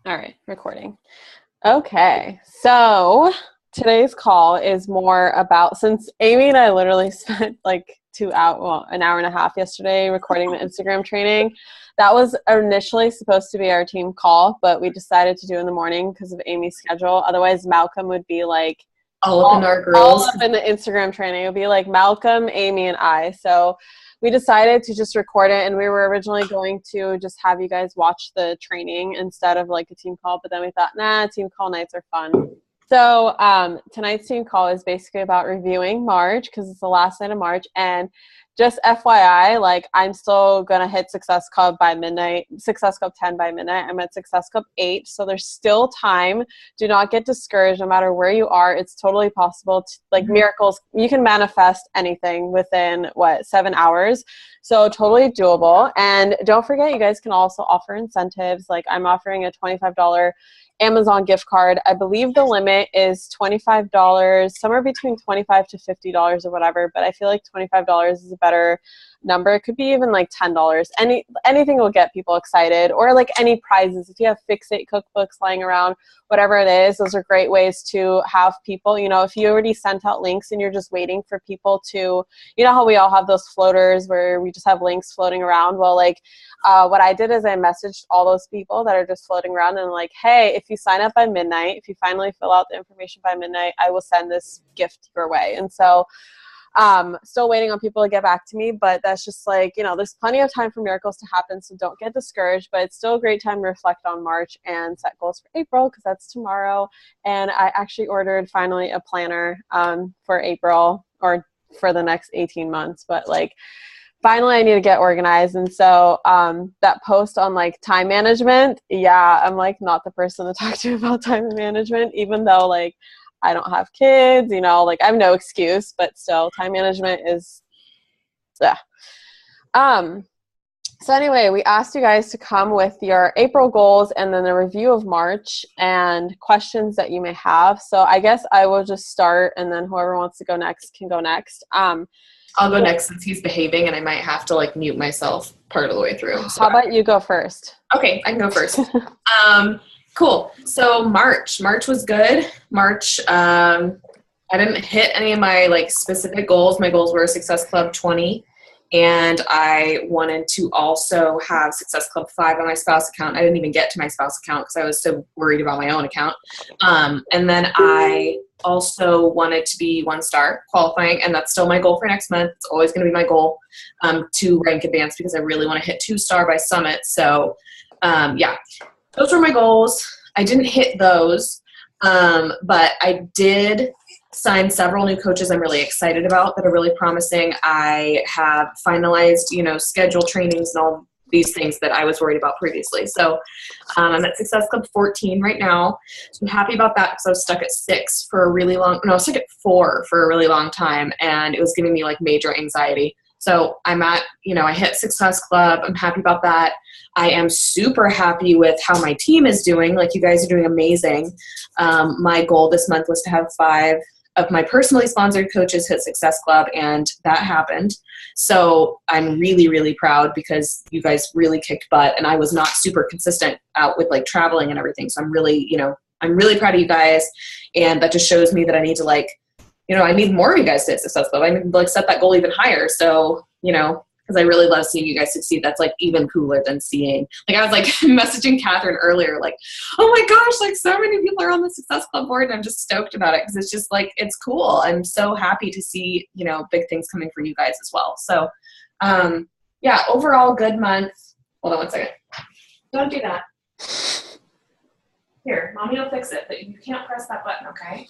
All right, recording. Okay, so today's call is more about, since Amy and I literally spent like 2 hours, well, an hour and a half yesterday recording the Instagram training. That was initially supposed to be our team call, but we decided to do in the morning because of Amy's schedule. Otherwise, Malcolm would be like All up in our all girls. up in the Instagram training. It would be like Malcolm, Amy, and I. So we decided to just record it, and we were originally going to just have you guys watch the training instead of like a team call, but then we thought, nah, team call nights are fun. So tonight's team call is basically about reviewing March because it's the last night of March. And just FYI, like I'm still going to hit Success Club by midnight, Success Club 10 by midnight. I'm at Success Club 8. So there's still time. Do not get discouraged no matter where you are. It's totally possible to, like miracles. You can manifest anything within 7 hours. So totally doable. And don't forget, you guys can also offer incentives. Like I'm offering a $25 Amazon gift card. I believe the limit is $25, somewhere between $25 to $50 or whatever, but I feel like $25 is a better number. It could be even like $10. Anything will get people excited, or like any prizes. If you have Fix-It cookbooks lying around, whatever it is, those are great ways to have people, if you already sent out links and you're just waiting for people to, how we all have those floaters where we just have links floating around. Well, like what I did is I messaged all those people that are just floating around and like, hey, if you sign up by midnight, if you finally fill out the information by midnight, I will send this gift your way. And so still waiting on people to get back to me, but that's just like, there's plenty of time for miracles to happen, so don't get discouraged. But it's still a great time to reflect on March and set goals for April, because that's tomorrow. And I actually ordered finally a planner for April, or for the next 18 months, but like finally I need to get organized. And so that post on like time management, I'm like not the person to talk to about time management, even though like I don't have kids, like I have no excuse, but still time management is, yeah. So anyway, we asked you guys to come with your April goals and then a review of March and questions that you may have. So I guess I will just start, and then whoever wants to go next can go next. I'll go next since he's behaving, and I might have to like mute myself part of the way through. So. How about you go first? Okay, I can go first. Cool. So March was good. March, I didn't hit any of my like specific goals. My goals were Success Club 20, and I wanted to also have Success Club 5 on my spouse account. I didn't even get to my spouse account because I was so worried about my own account. And then I also wanted to be 1-star qualifying, and that's still my goal for next month. It's always going to be my goal to rank advanced, because I really want to hit 2-star by Summit. So those were my goals. I didn't hit those, but I did sign several new coaches I'm really excited about that are really promising. I have finalized, schedule trainings and all these things that I was worried about previously. So I'm at Success Club 14 right now. So I'm happy about that because I was stuck at 6 for a really long, no, I was stuck at 4 for a really long time, and it was giving me like major anxiety. So I'm at, I hit Success Club. I'm happy about that. I am super happy with how my team is doing. Like, you guys are doing amazing. My goal this month was to have 5 of my personally sponsored coaches hit Success Club, and that happened. So I'm really, really proud because you guys really kicked butt, and I was not super consistent out with like traveling and everything. So I'm really, I'm really proud of you guys. And that just shows me that I need to I need more of you guys to hit Success Club. I need to set that goal even higher. So, because I really love seeing you guys succeed. That's like even cooler than seeing, like I was like messaging Catherine earlier, like, oh my gosh, like so many people are on the Success Club board, and I'm just stoked about it because it's just like, it's cool. I'm so happy to see, big things coming for you guys as well. So overall good month. Hold on one second. Don't do that. Here, mommy will fix it, but you can't press that button, okay?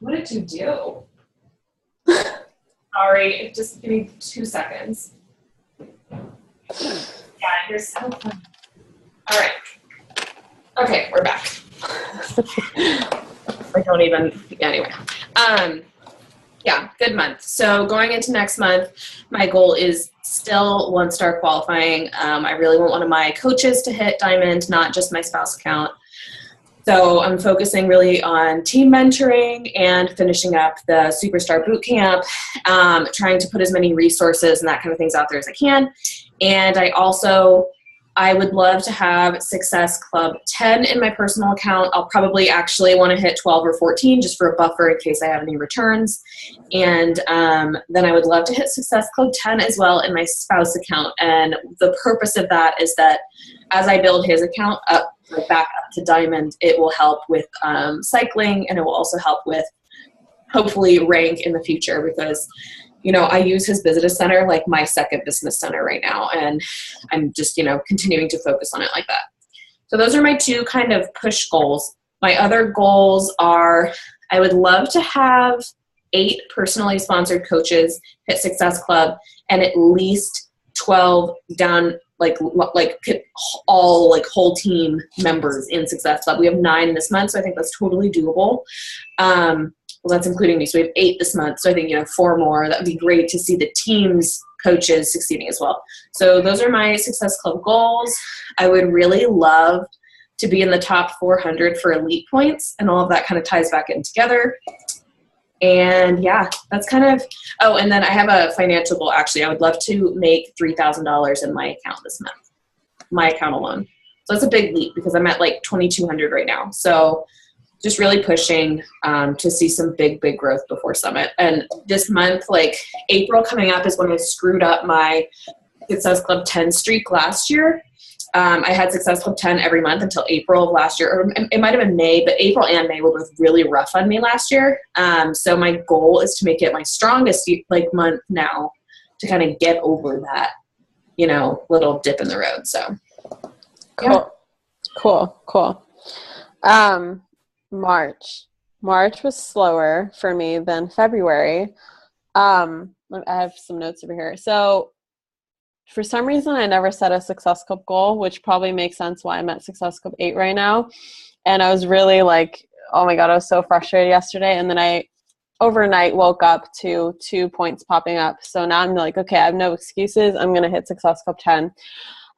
What did you do? Sorry, just give me 2 seconds. Yeah, you're so fun. All right. Okay, we're back. I don't even, anyway. Good month. So going into next month, my goal is still 1-star qualifying. I really want one of my coaches to hit diamond, not just my spouse account. So I'm focusing really on team mentoring and finishing up the Superstar Bootcamp, trying to put as many resources and that kind of things out there as I can. And I also I would love to have Success Club 10 in my personal account. I'll probably actually want to hit 12 or 14 just for a buffer in case I have any returns. And then I would love to hit Success Club 10 as well in my spouse account. And the purpose of that is that as I build his account up, like back up to Diamond, it will help with cycling, and it will also help with hopefully rank in the future, because I use his business center like my second business center right now, and I'm just, continuing to focus on it like that. So those are my two kind of push goals. My other goals are, I would love to have 8 personally sponsored coaches hit Success Club, and at least 12 down, like all like whole team members in Success Club. We have 9 this month, so I think that's totally doable. Well, that's including me. So we have 8 this month. So I think, 4 more. That would be great to see the team's coaches succeeding as well. So those are my Success Club goals. I would really love to be in the top 400 for elite points, and all of that kind of ties back in together. And yeah, that's kind of, and then I have a financial goal. Actually, I would love to make $3,000 in my account this month, my account alone. So that's a big leap because I'm at like 2,200 right now. So just really pushing to see some big growth before Summit. And this month, like April coming up, is when I screwed up my Success Club 10 streak last year. I had Success Club 10 every month until April of last year, or it might have been May, but April and May were both really rough on me last year. So my goal is to make it my strongest month now, to kind of get over that, little dip in the road. So yeah. Cool. March was slower for me than February. I have some notes over here. So for some reason, I never set a Success Club goal, which probably makes sense why I'm at Success Club 8 right now. And I was really like, oh my God, I was so frustrated yesterday. And then I overnight woke up to 2 points popping up. So now I'm like, okay, I have no excuses. I'm going to hit Success Club 10.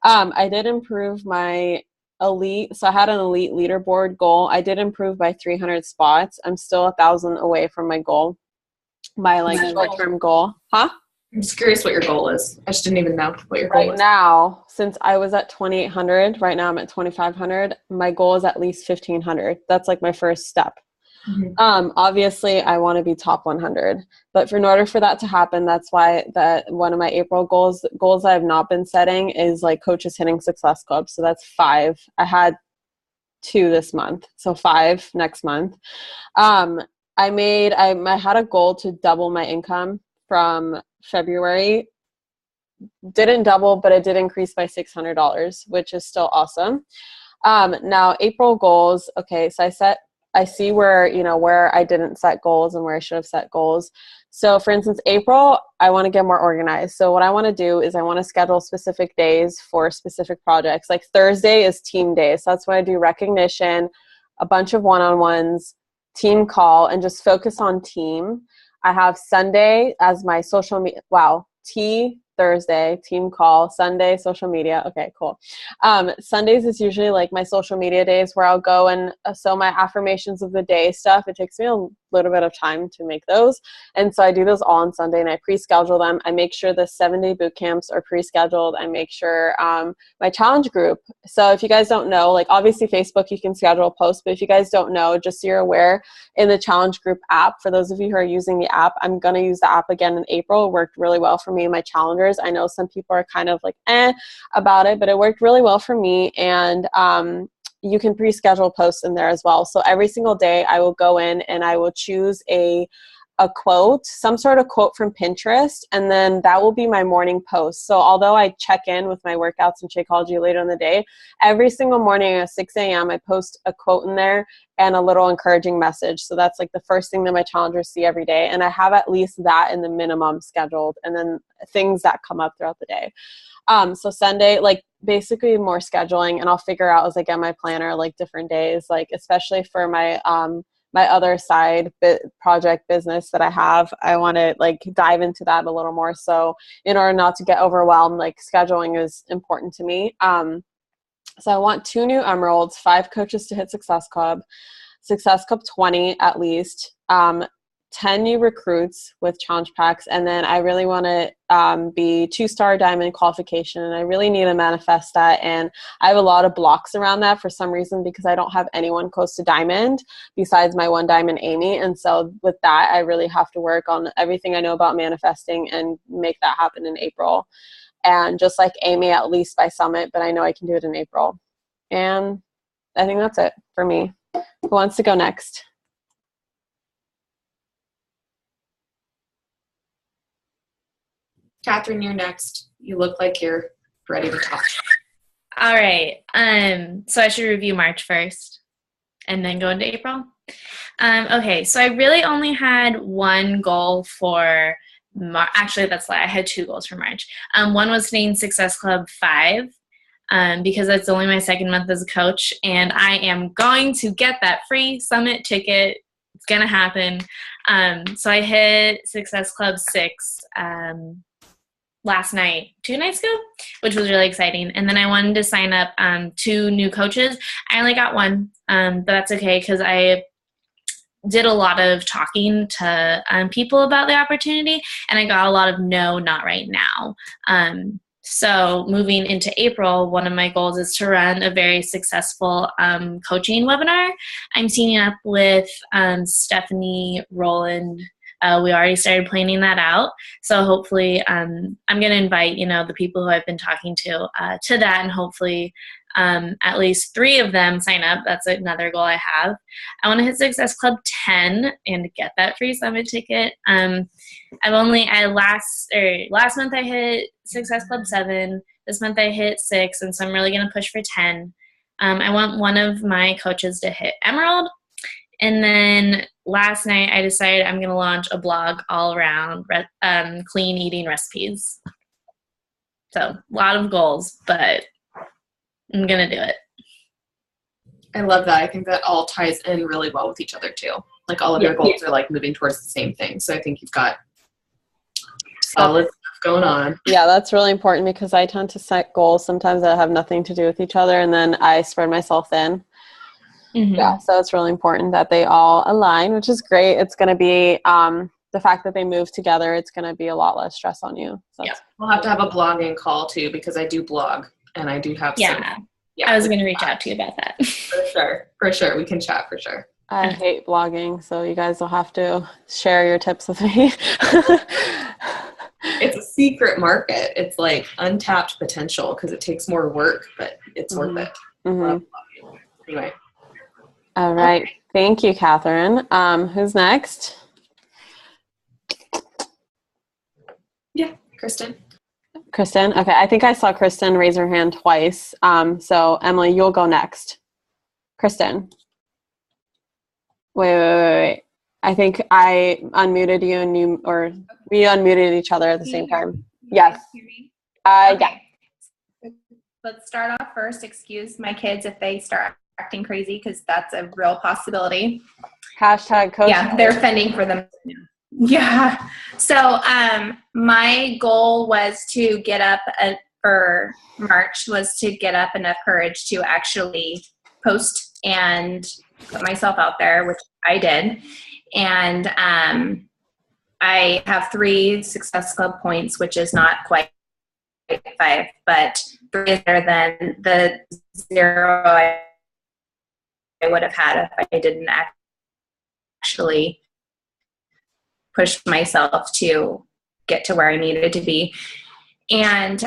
I did improve my elite. So I had an elite leaderboard goal. I did improve by 300 spots. I'm still 1,000 away from my goal, my short-term goal. Huh? I'm just curious what your goal is. I just didn't even know what your goal is. Right now, since I was at 2,800, right now I'm at 2,500. My goal is at least 1,500. That's like my first step. Mm-hmm. Obviously I want to be top 100, but in order for that to happen, that's why that one of my April goals I have not been setting is like coaches hitting Success Club. So that's 5. I had 2 this month, so 5 next month. I had a goal to double my income from February. Didn't double, but it did increase by $600, which is still awesome. Now April goals. Okay, so I see where I didn't set goals and where I should have set goals. So for instance, April, I want to get more organized. So what I want to do is I want to schedule specific days for specific projects. Like Thursday is team day. So that's why I do recognition, a bunch of one-on-ones, team call, and just focus on team. I have Sunday as my social media. Wow. Thursday, team call, Sunday, social media. Okay, cool. Sundays is usually like my social media days where I'll go and so my affirmations of the day stuff. It takes me a little bit of time to make those. And so I do those all on Sunday and I pre-schedule them. I make sure the 7-day boot camps are pre-scheduled. I make sure my challenge group. So if you guys don't know, like obviously Facebook, you can schedule posts, but if you guys don't know, just so you're aware, in the challenge group app, for those of you who are using the app, I'm going to use the app again in April. It worked really well for me and my challengers. I know some people are kind of like about it, but it worked really well for me. And you can pre-schedule posts in there as well. So every single day I will go in and I will choose a quote, some sort of quote from Pinterest, and then that will be my morning post. So although I check in with my workouts and Shakeology later in the day, every single morning at 6 a.m. I post a quote in there and a little encouraging message. So that's like the first thing that my challengers see every day. And I have at least that in the minimum scheduled, and then things that come up throughout the day. So Sunday, like basically more scheduling, and I'll figure out as I get my planner, like different days, like especially for my my other side project business that I have, I want to like dive into that a little more. So in order not to get overwhelmed, like scheduling is important to me. So I want 2 new emeralds, 5 coaches to hit Success Club 20 at least, 10 new recruits with challenge packs, and then I really want to be 2-star diamond qualification, and I really need to manifest that. And I have a lot of blocks around that for some reason because I don't have anyone close to diamond besides my one diamond Amy. And so with that, I really have to work on everything I know about manifesting and make that happen in April. And just like Amy, at least by Summit, but I know I can do it in April. And I think that's it for me. Who wants to go next? Catherine, you're next. You look like you're ready to talk. All right. So I should review March first and then go into April. Okay. So I really only had one goal for March. Actually, that's lie. I had 2 goals for March. One was staying Success Club 5. Because that's only my 2nd month as a coach, and I am going to get that free Summit ticket. It's going to happen. So I hit Success Club 6 last night, 2 nights ago, which was really exciting. And then I wanted to sign up 2 new coaches. I only got 1, but that's okay because I did a lot of talking to people about the opportunity, and I got a lot of no, not right now. So moving into April, one of my goals is to run a very successful coaching webinar. I'm teaming up with Stephanie Rowland. We already started planning that out. So hopefully I'm going to invite, the people who I've been talking to that, and hopefully at least 3 of them sign up. That's another goal I have. I want to hit Success Club 10 and get that free Summit ticket. Last month I hit Success Club 7. This month I hit 6, and so I'm really going to push for 10. I want one of my coaches to hit Emerald. And then last night I decided I'm going to launch a blog all around clean eating recipes. So a lot of goals, but I'm going to do it. I love that. I think that all ties in really well with each other too. Like all of your goals are like moving towards the same thing. So I think you've got solid stuff going on. Yeah, that's really important because I tend to set goals sometimes that have nothing to do with each other, and then I spread myself thin. Mm-hmm. Yeah, so it's really important that they all align, which is great. It's going to be the fact that they move together, it's going to be a lot less stress on you. So yeah, we'll have to have a blogging call too because I do blog and I do have I was going to reach out to you about that. For sure. We can chat for sure. I hate blogging, so you guys will have to share your tips with me. It's a secret market. It's like untapped potential because it takes more work, but it's worth it. Mm-hmm. Anyway. All right. Okay. Thank you, Catherine. Who's next? Yeah, Kristen. Kristen? Okay. I think I saw Kristen raise her hand twice. So, Emily, you'll go next. Kristen. Wait. I think I unmuted you and we unmuted each other at the same time. Yes. Hear me? Yeah. Let's start off first. Excuse my kids if they start acting crazy because that's a real possibility. Hashtag coach. Yeah, they're fending for them. Yeah. So my goal was to get up for March was to get up enough courage to actually post and put myself out there, which I did. And I have 3 Success Club points, which is not quite 5, but 3 is better than the 0 I would have had if I didn't actually push myself to get to where I needed to be. And,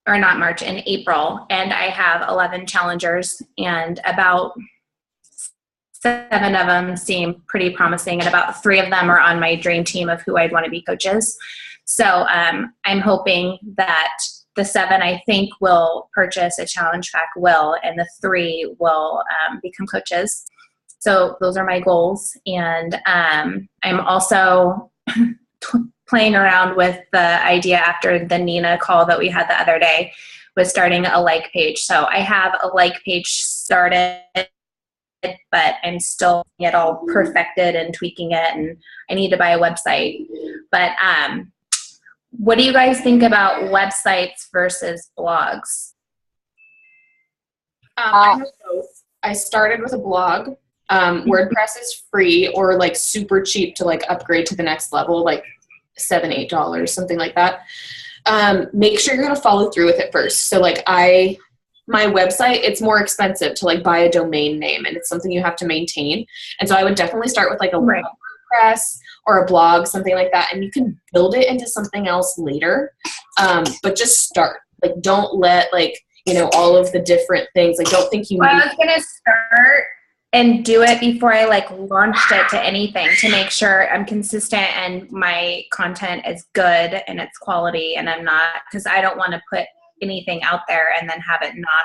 or not March, in April. And I have 11 challengers, and about 7 of them seem pretty promising, and about 3 of them are on my dream team of who I'd want to be coaches. So I'm hoping that the 7 I think will purchase a challenge pack and the 3 will become coaches. So those are my goals. And I'm also playing around with the idea after the Nina call that we had the other day with starting a like page. So I have a like page started, but I'm still getting it all perfected and tweaking it, and I need to buy a website. But what do you guys think about websites versus blogs? I have both. I started with a blog, WordPress is free or like super cheap to like upgrade to the next level, like $7-8, something like that. Make sure you're going to follow through with it first. So like my website, it's more expensive to like buy a domain name, and it's something you have to maintain. And so I would definitely start with like a WordPress or a blog, something like that. And you can build it into something else later. But just start. Like, don't let like, you know, all of the different things, like don't think you I was going to start and do it before I like launched it to anything, to make sure I'm consistent and my content is good and it's quality, and I'm not, because I don't want to put anything out there and then have it not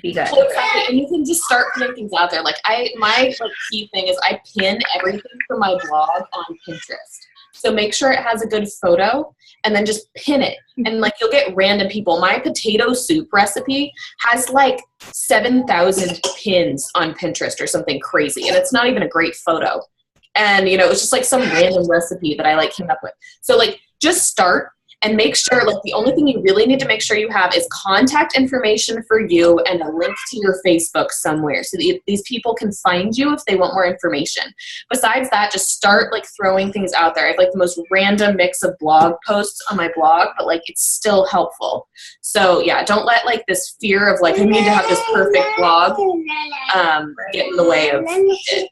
be good. Well, exactly. And you can just start putting things out there. Like my like key thing is I pin everything for my blog on Pinterest. So make sure it has a good photo and then just pin it. And like you'll get random people. My potato soup recipe has like 7,000 pins on Pinterest or something crazy. And it's not even a great photo. And, you know, it's just like some random recipe that I like came up with. So like just start. And make sure, like, the only thing you really need to make sure you have is contact information for you and a link to your Facebook somewhere so that these people can find you if they want more information. Besides that, just start, like, throwing things out there. I have, like, the most random mix of blog posts on my blog, but, like, it's still helpful. So, yeah, don't let, like, this fear of, like, I need to have this perfect blog get in the way of it.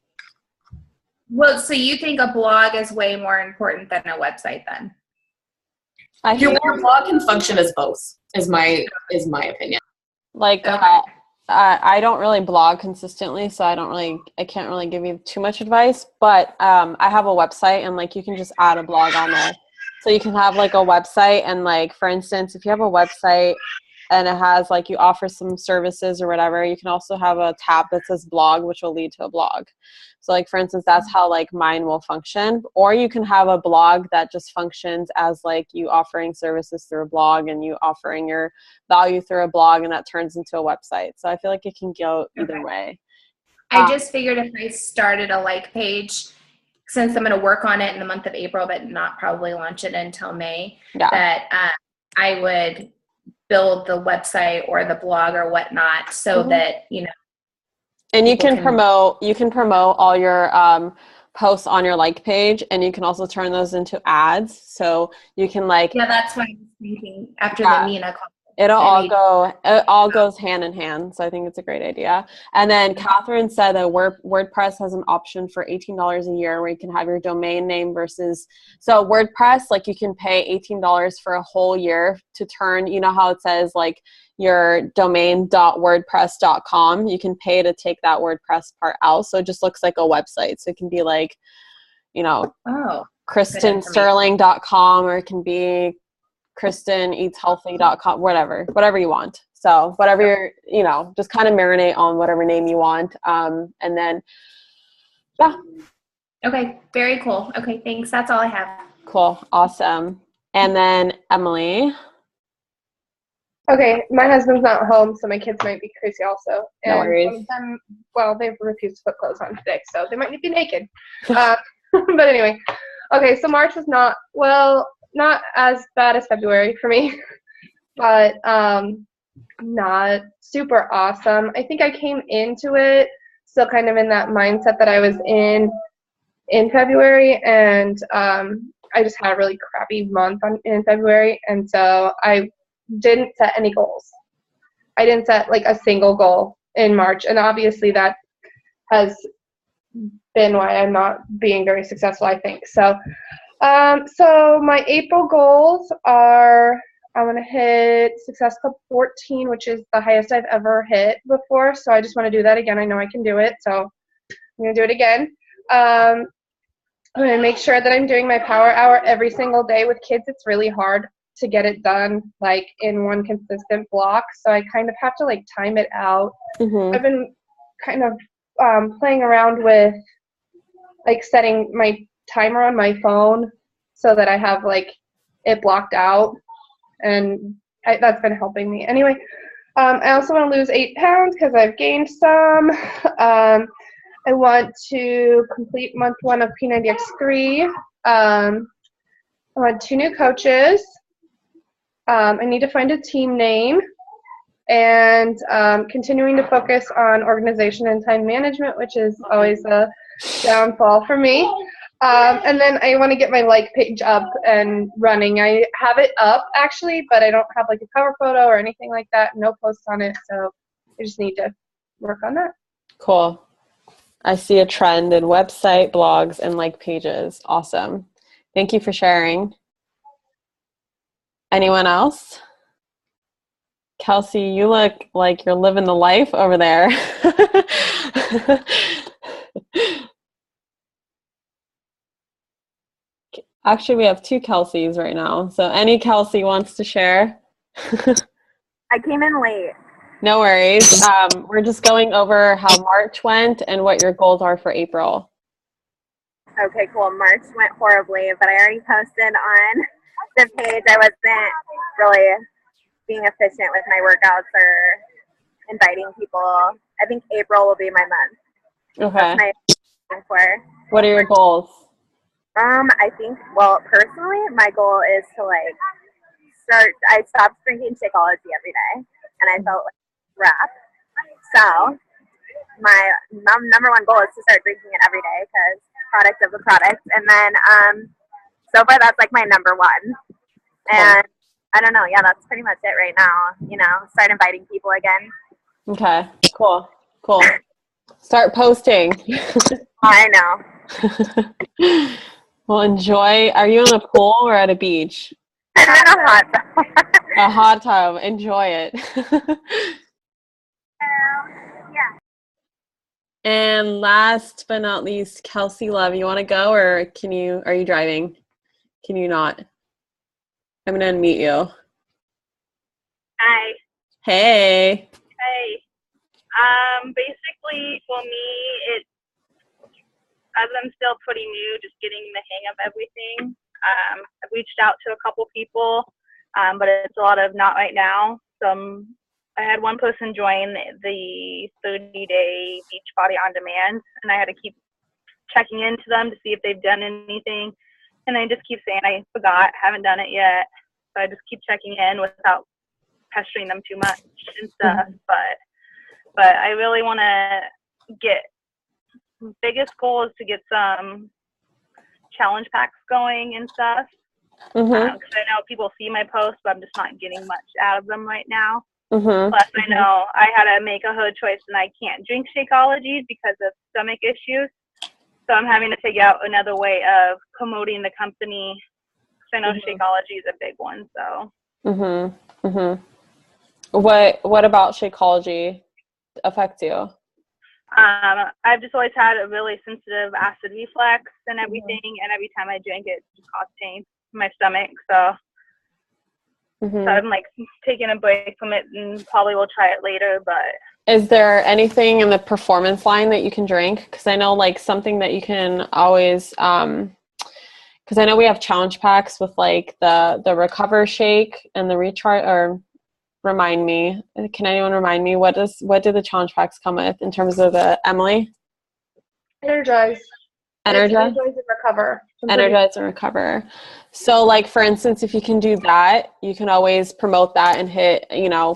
Well, so you think a blog is way more important than a website then? Your blog can function as both, is my opinion. Like, Okay. I don't really blog consistently, so I can't really give you too much advice, but I have a website, and like you can just add a blog on there. So you can have like a website, and like, for instance, if you have a website and it has like, you offer some services or whatever, you can also have a tab that says blog, which will lead to a blog. So like, for instance, that's how like mine will function. Or you can have a blog that just functions as like you offering services through a blog and you offering your value through a blog, and that turns into a website. So I feel like it can go either way. I just figured if I started a like page, since I'm going to work on it in the month of April, but not probably launch it until May, that I would build the website or the blog or whatnot so that, you know. And you can promote all your posts on your like page, and you can also turn those into ads. So you can like. Yeah, that's what I was thinking after the Nina call. It all goes hand in hand. So I think it's a great idea. And then Catherine said that WordPress has an option for $18 a year where you can have your domain name versus, so WordPress, like you can pay $18 for a whole year to turn, you know how it says like your domain.wordpress.com, you can pay to take that WordPress part out. So it just looks like a website. So it can be like, you know, KristenSterling.com, or it can be KristenEatsHealthy.com, whatever you want. So whatever you're, you know, just kind of marinate on whatever name you want. And then, yeah. Okay. Very cool. Okay. Thanks. That's all I have. Cool. Awesome. And then Emily. Okay. My husband's not home, so my kids might be crazy also. And no worries. One of them, well, they've refused to put clothes on today, so they might be naked. But anyway. Okay. So March was not as bad as February for me, but not super awesome. I think I came into it still kind of in that mindset that I was in February, and I just had a really crappy month in February, and so I didn't set any goals. I didn't set like a single goal in March, and obviously that has been why I'm not being very successful, I think. So my April goals are, I want to hit Success Club 14, which is the highest I've ever hit before. So I just want to do that again. I know I can do it, so I'm going to do it again. I'm going to make sure that I'm doing my power hour every single day. With kids, it's really hard to get it done like in one consistent block. So I kind of have to like time it out. Mm-hmm. I've been kind of playing around with like setting my timer on my phone so that I have like it blocked out, and that's been helping me. Anyway, I also want to lose 8 pounds because I've gained some. I want to complete month 1 of P90X3. I want 2 new coaches. I need to find a team name. and continuing to focus on organization and time management, which is always a downfall for me. And then I want to get my like page up and running. I have it up actually, but I don't have like a cover photo or anything like that. No posts on it, so I just need to work on that. Cool. I see a trend in website, blogs, and like pages. Awesome. Thank you for sharing. Anyone else? Kelsey, you look like you're living the life over there. Actually, we have 2 Kelseys right now. So any Kelsey wants to share? I came in late. No worries. We're just going over how March went and what your goals are for April. Okay, cool. March went horribly, but I already posted on the page. I wasn't really being efficient with my workouts or inviting people. I think April will be my month. Okay. That's my for. What are your goals? I think, well, personally, my goal is to I stopped drinking Shakeology every day, and I felt like crap. So my number one goal is to start drinking it every day because product of the product. And then so far that's like my number one. And I don't know, yeah, that's pretty much it right now. Start inviting people again. Okay, cool. Start posting. I know. Well, enjoy. Are you in a pool or at a beach? I'm in a hot tub. A hot tub. Enjoy it. Yeah. And last but not least, Kelsey Love, you want to go or are you driving? Can you not? I'm going to unmute you. Hi. Hey. Hey. Basically, for me, as I'm still pretty new, just getting the hang of everything. I've reached out to a couple people, but it's a lot of not right now. I had one person join the 30-day Beachbody On Demand, and I had to keep checking into them to see if they've done anything. And they just keep saying, I forgot, haven't done it yet. So I just keep checking in without pestering them too much and stuff. But I really want to get, biggest goal is to get some challenge packs going and stuff. Because I know people see my posts, but I'm just not getting much out of them right now. Plus, I know I had to make a hard choice, and I can't drink Shakeology because of stomach issues. So I'm having to figure out another way of promoting the company. So I know Shakeology is a big one. So. What about Shakeology affects you? I've just always had a really sensitive acid reflux and everything, and every time I drink it just caused pain in my stomach. So I'm like taking a break from it, and probably will try it later. But is there anything in the performance line that you can drink? Because I know like something that you can always because I know we have challenge packs with like the Recover Shake and the Recharge. Or remind me, can anyone remind me what do the challenge packs come with in terms of Emily? Energize and Recover. Energize and Recover. So like, for instance, if you can do that, you can always promote that and hit,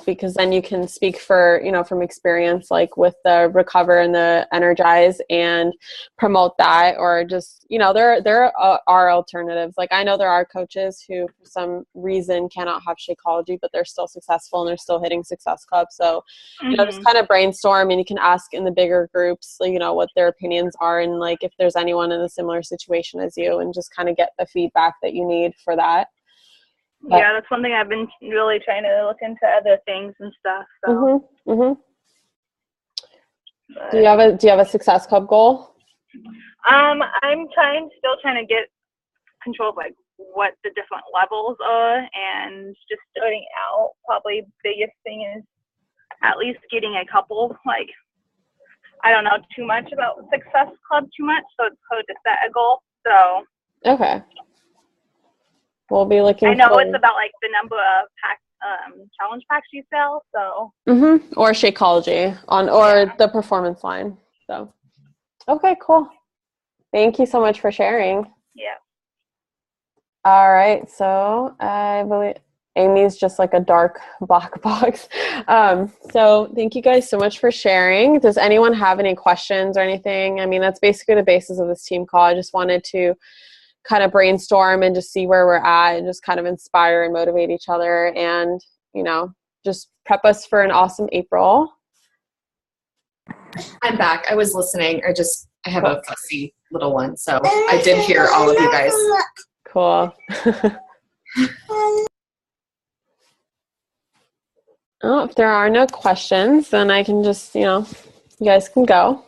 because then you can speak for, from experience, like with the Recover and the Energize, and promote that, or just, there are alternatives. Like I know there are coaches who for some reason cannot have Shakeology, but they're still successful and they're still hitting Success Club. So, just kind of brainstorm, and you can ask in the bigger groups, what their opinions are, and like if there's anyone in a similar situation as you, and just kind of get the feedback that you need for that. Yeah, that's one thing I've been really trying to look into, other things and stuff. So. Do you have a Success Club goal? I'm still trying to get control of like what the different levels are, and just starting out. Probably biggest thing is at least getting a couple. Like I don't know too much about Success Club too much, so it's hard to set a goal. So. Okay. We'll be looking. I know it's about like the number of challenge packs you sell. So. Or Shakeology or the performance line. So. Okay, cool. Thank you so much for sharing. Yeah. All right. So I believe Amy's just like a dark black box. So thank you guys so much for sharing. Does anyone have any questions or anything? I mean, that's basically the basis of this team call. I just wanted to kind of brainstorm and just see where we're at and just kind of inspire and motivate each other and, you know, just prep us for an awesome April. I'm back. I was listening. I have a fussy little one, so I did hear all of you guys. Cool. Oh, if there are no questions, then I can just, you know, you guys can go.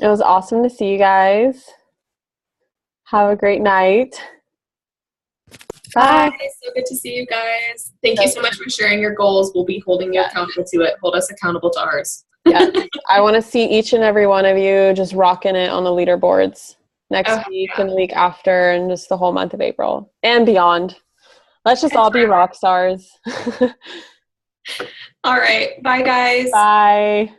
It was awesome to see you guys. Have a great night. Bye. So good to see you guys. Thank you so much for sharing your goals. We'll be holding you accountable to it. Hold us accountable to ours. Yeah. I want to see each and every one of you just rocking it on the leaderboards next week and the week after and just the whole month of April and beyond. Let's just all be rock stars. All right. Bye, guys. Bye.